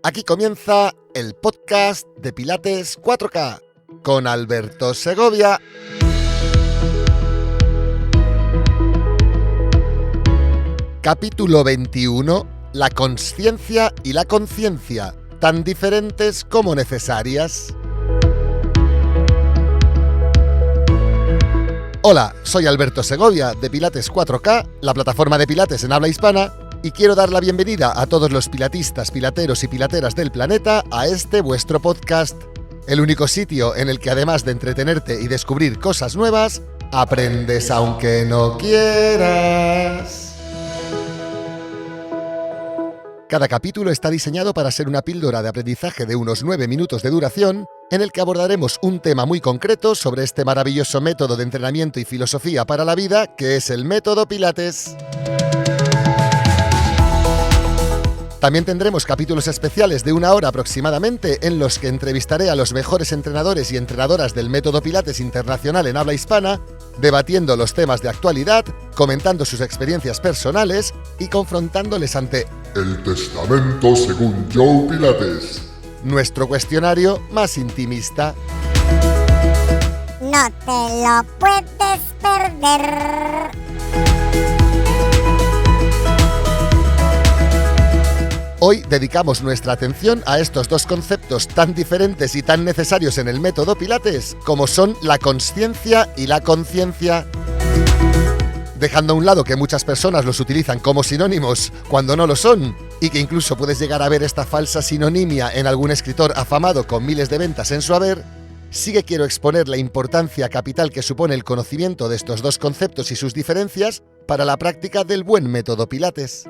Aquí comienza el podcast de Pilates 4K con Alberto Segovia. Capítulo 21. La consciencia y la conciencia, tan diferentes como necesarias. Hola, soy Alberto Segovia de Pilates 4K, la plataforma de Pilates en habla hispana, y quiero dar la bienvenida a todos los pilatistas, pilateros y pilateras del planeta a este vuestro podcast, el único sitio en el que además de entretenerte y descubrir cosas nuevas, aprendes aunque no quieras. Cada capítulo está diseñado para ser una píldora de aprendizaje de unos 9 minutos de duración, en el que abordaremos un tema muy concreto sobre este maravilloso método de entrenamiento y filosofía para la vida, que es el método Pilates. También tendremos capítulos especiales de 1 hora aproximadamente, en los que entrevistaré a los mejores entrenadores y entrenadoras del método Pilates internacional en habla hispana, debatiendo los temas de actualidad, comentando sus experiencias personales y confrontándoles ante el testamento según Joe Pilates, nuestro cuestionario más intimista. No te lo puedes perder. Hoy dedicamos nuestra atención a estos dos conceptos tan diferentes y tan necesarios en el método Pilates, como son la consciencia y la conciencia. Dejando a un lado que muchas personas los utilizan como sinónimos cuando no lo son, y que incluso puedes llegar a ver esta falsa sinonimia en algún escritor afamado con miles de ventas en su haber, sí que quiero exponer la importancia capital que supone el conocimiento de estos dos conceptos y sus diferencias para la práctica del buen método Pilates.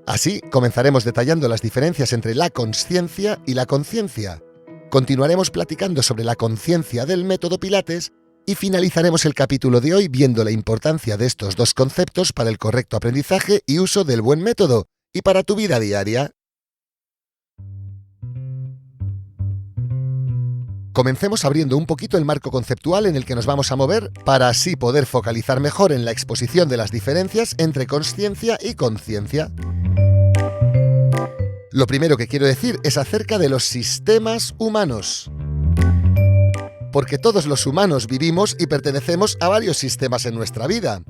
Así, comenzaremos detallando las diferencias entre la consciencia y la conciencia. Continuaremos platicando sobre la conciencia del método Pilates y finalizaremos el capítulo de hoy viendo la importancia de estos dos conceptos para el correcto aprendizaje y uso del buen método y para tu vida diaria. Comencemos abriendo un poquito el marco conceptual en el que nos vamos a mover para así poder focalizar mejor en la exposición de las diferencias entre consciencia y conciencia. Lo primero que quiero decir es acerca de los sistemas humanos. Porque todos los humanos vivimos y pertenecemos a varios sistemas en nuestra vida.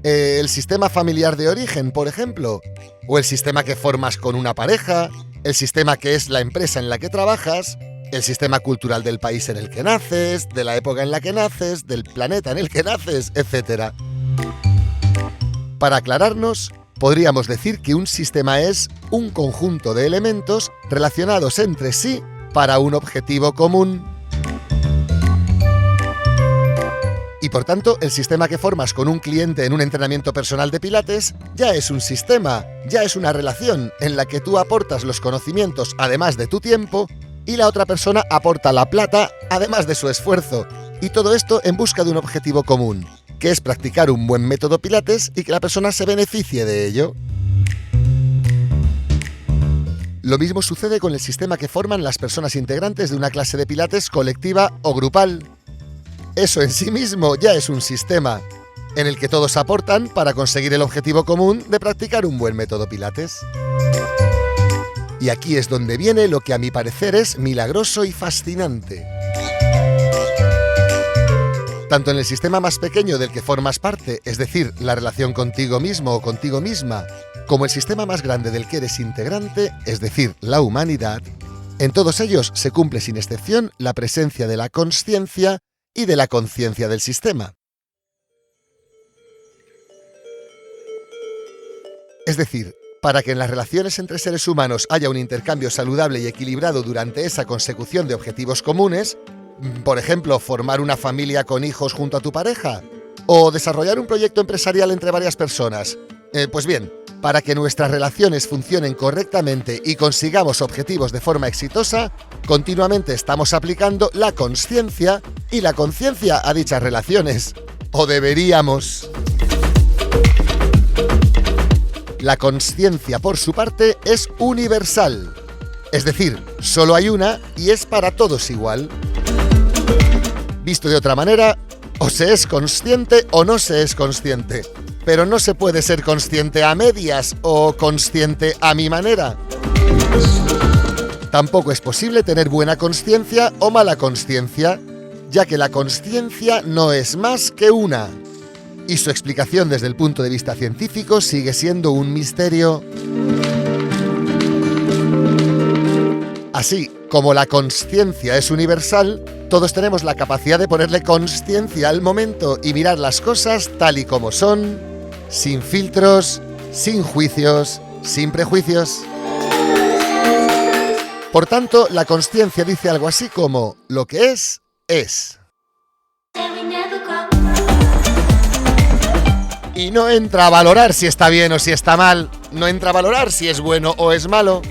El sistema familiar de origen, por ejemplo, o el sistema que formas con una pareja, el sistema que es la empresa en la que trabajas, el sistema cultural del país en el que naces, de la época en la que naces, del planeta en el que naces, etc. Para aclararnos, podríamos decir que un sistema es un conjunto de elementos relacionados entre sí para un objetivo común. Y por tanto, el sistema que formas con un cliente en un entrenamiento personal de Pilates ya es un sistema, ya es una relación en la que tú aportas los conocimientos además de tu tiempo y la otra persona aporta la plata además de su esfuerzo. Y todo esto en busca de un objetivo común, que es practicar un buen método Pilates y que la persona se beneficie de ello. Lo mismo sucede con el sistema que forman las personas integrantes de una clase de Pilates colectiva o grupal. Eso en sí mismo ya es un sistema, en el que todos aportan para conseguir el objetivo común de practicar un buen método Pilates. Y aquí es donde viene lo que a mi parecer es milagroso y fascinante. Tanto en el sistema más pequeño del que formas parte, es decir, la relación contigo mismo o contigo misma, como el sistema más grande del que eres integrante, es decir, la humanidad, en todos ellos se cumple sin excepción la presencia de la consciencia y de la conciencia del sistema. Es decir, para que en las relaciones entre seres humanos haya un intercambio saludable y equilibrado durante esa consecución de objetivos comunes, por ejemplo, formar una familia con hijos junto a tu pareja, o desarrollar un proyecto empresarial entre varias personas, pues bien, para que nuestras relaciones funcionen correctamente y consigamos objetivos de forma exitosa, continuamente estamos aplicando la consciencia y la conciencia a dichas relaciones. O deberíamos. La consciencia, por su parte, es universal. Es decir, solo hay una y es para todos igual. Visto de otra manera, o se es consciente o no se es consciente. Pero no se puede ser consciente a medias o consciente a mi manera. Tampoco es posible tener buena consciencia o mala consciencia, ya que la consciencia no es más que una. Y su explicación desde el punto de vista científico sigue siendo un misterio. Así como la consciencia es universal, todos tenemos la capacidad de ponerle consciencia al momento y mirar las cosas tal y como son, sin filtros, sin juicios, sin prejuicios. Por tanto, la consciencia dice algo así como: lo que es, es. Y no entra a valorar si está bien o si está mal, no entra a valorar si es bueno o es malo.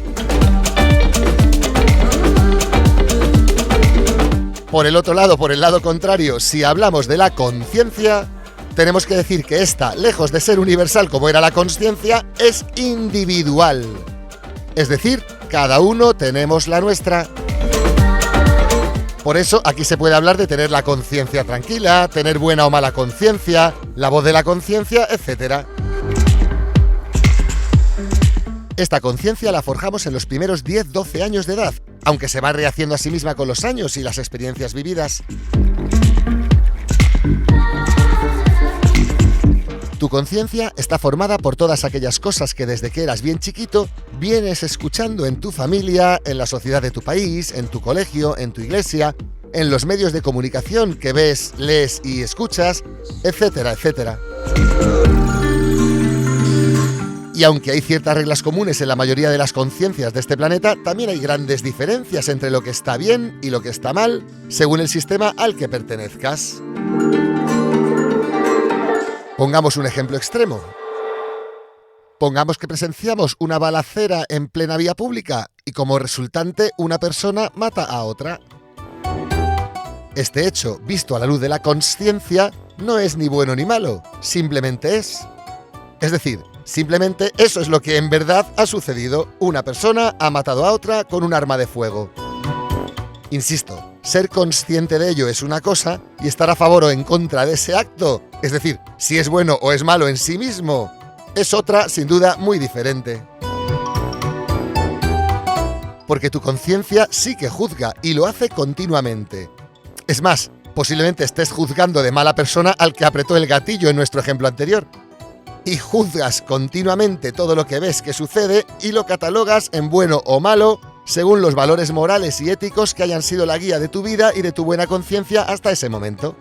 Por el otro lado, por el lado contrario, si hablamos de la conciencia, tenemos que decir que esta, lejos de ser universal como era la consciencia, es individual. Es decir, cada uno tenemos la nuestra. Por eso aquí se puede hablar de tener la conciencia tranquila, tener buena o mala conciencia, la voz de la conciencia, etc. Esta conciencia la forjamos en los primeros 10-12 años de edad, aunque se va rehaciendo a sí misma con los años y las experiencias vividas. Tu conciencia está formada por todas aquellas cosas que desde que eras bien chiquito vienes escuchando en tu familia, en la sociedad de tu país, en tu colegio, en tu iglesia, en los medios de comunicación que ves, lees y escuchas, etcétera, etcétera. Y aunque hay ciertas reglas comunes en la mayoría de las conciencias de este planeta, también hay grandes diferencias entre lo que está bien y lo que está mal, según el sistema al que pertenezcas. Pongamos un ejemplo extremo. Pongamos que presenciamos una balacera en plena vía pública y como resultante una persona mata a otra. Este hecho, visto a la luz de la consciencia, no es ni bueno ni malo, simplemente es. Es decir, simplemente eso es lo que en verdad ha sucedido. Una persona ha matado a otra con un arma de fuego. Insisto, ser consciente de ello es una cosa y estar a favor o en contra de ese acto, es decir, si es bueno o es malo en sí mismo, es otra, sin duda, muy diferente. Porque tu conciencia sí que juzga y lo hace continuamente. Es más, posiblemente estés juzgando de mala persona al que apretó el gatillo en nuestro ejemplo anterior. Y juzgas continuamente todo lo que ves que sucede y lo catalogas en bueno o malo según los valores morales y éticos que hayan sido la guía de tu vida y de tu buena conciencia hasta ese momento.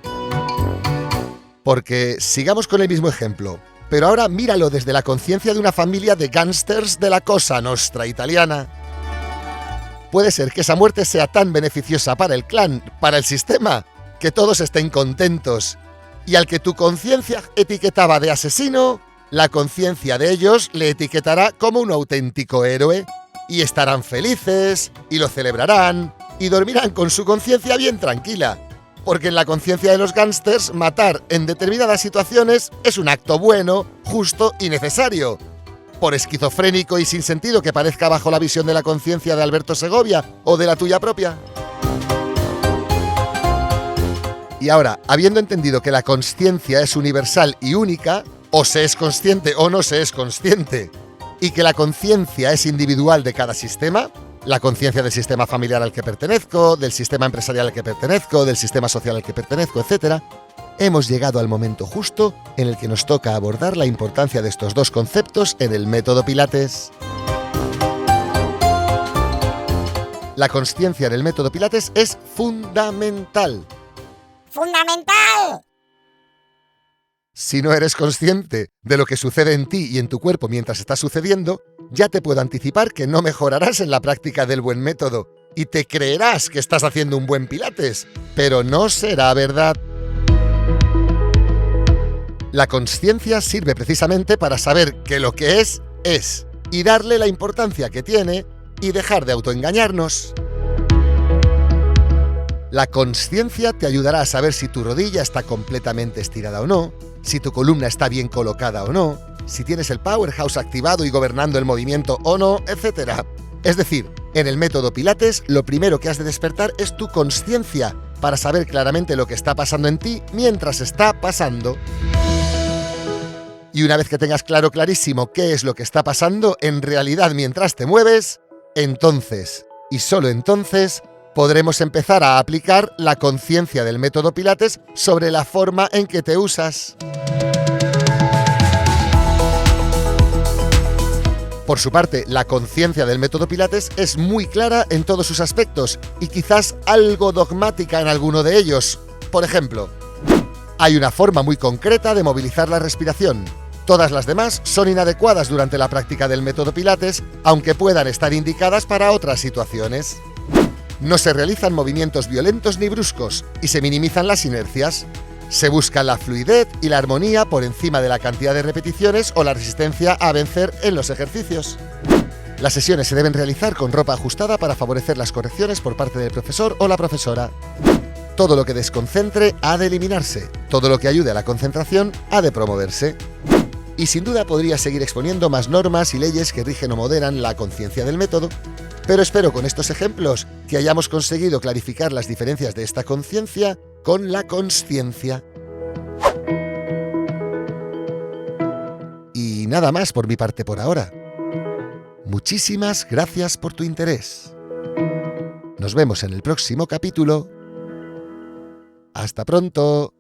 Porque sigamos con el mismo ejemplo, pero ahora míralo desde la conciencia de una familia de gángsters de la Cosa Nostra italiana. Puede ser que esa muerte sea tan beneficiosa para el clan, para el sistema, que todos estén contentos. Y al que tu conciencia etiquetaba de asesino, la conciencia de ellos le etiquetará como un auténtico héroe. Y estarán felices, y lo celebrarán, y dormirán con su conciencia bien tranquila. Porque en la conciencia de los gángsters, matar en determinadas situaciones es un acto bueno, justo y necesario. Por esquizofrénico y sin sentido que parezca bajo la visión de la conciencia de Alberto Segovia o de la tuya propia. Y ahora, habiendo entendido que la consciencia es universal y única, o se es consciente o no se es consciente, y que la conciencia es individual de cada sistema, la conciencia del sistema familiar al que pertenezco, del sistema empresarial al que pertenezco, del sistema social al que pertenezco, etc., hemos llegado al momento justo en el que nos toca abordar la importancia de estos dos conceptos en el método Pilates. La consciencia en el método Pilates es fundamental. ¡Fundamental! Si no eres consciente de lo que sucede en ti y en tu cuerpo mientras está sucediendo, ya te puedo anticipar que no mejorarás en la práctica del buen método y te creerás que estás haciendo un buen Pilates, pero no será verdad. La consciencia sirve precisamente para saber que lo que es, y darle la importancia que tiene y dejar de autoengañarnos. La consciencia te ayudará a saber si tu rodilla está completamente estirada o no, si tu columna está bien colocada o no, si tienes el powerhouse activado y gobernando el movimiento o no, etc. Es decir, en el método Pilates, lo primero que has de despertar es tu consciencia para saber claramente lo que está pasando en ti mientras está pasando. Y una vez que tengas clarísimo qué es lo que está pasando en realidad mientras te mueves, Entonces, y solo entonces, podremos empezar a aplicar la conciencia del método Pilates sobre la forma en que te usas. Por su parte, la conciencia del método Pilates es muy clara en todos sus aspectos y quizás algo dogmática en alguno de ellos. Por ejemplo, hay una forma muy concreta de movilizar la respiración. Todas las demás son inadecuadas durante la práctica del método Pilates, aunque puedan estar indicadas para otras situaciones. No se realizan movimientos violentos ni bruscos y se minimizan las inercias. Se busca la fluidez y la armonía por encima de la cantidad de repeticiones o la resistencia a vencer en los ejercicios. Las sesiones se deben realizar con ropa ajustada para favorecer las correcciones por parte del profesor o la profesora. Todo lo que desconcentre ha de eliminarse, todo lo que ayude a la concentración ha de promoverse. Y sin duda podría seguir exponiendo más normas y leyes que rigen o moderan la conciencia del método, pero espero con estos ejemplos que hayamos conseguido clarificar las diferencias de esta conciencia con la consciencia. Y nada más por mi parte por ahora. Muchísimas gracias por tu interés. Nos vemos en el próximo capítulo. ¡Hasta pronto!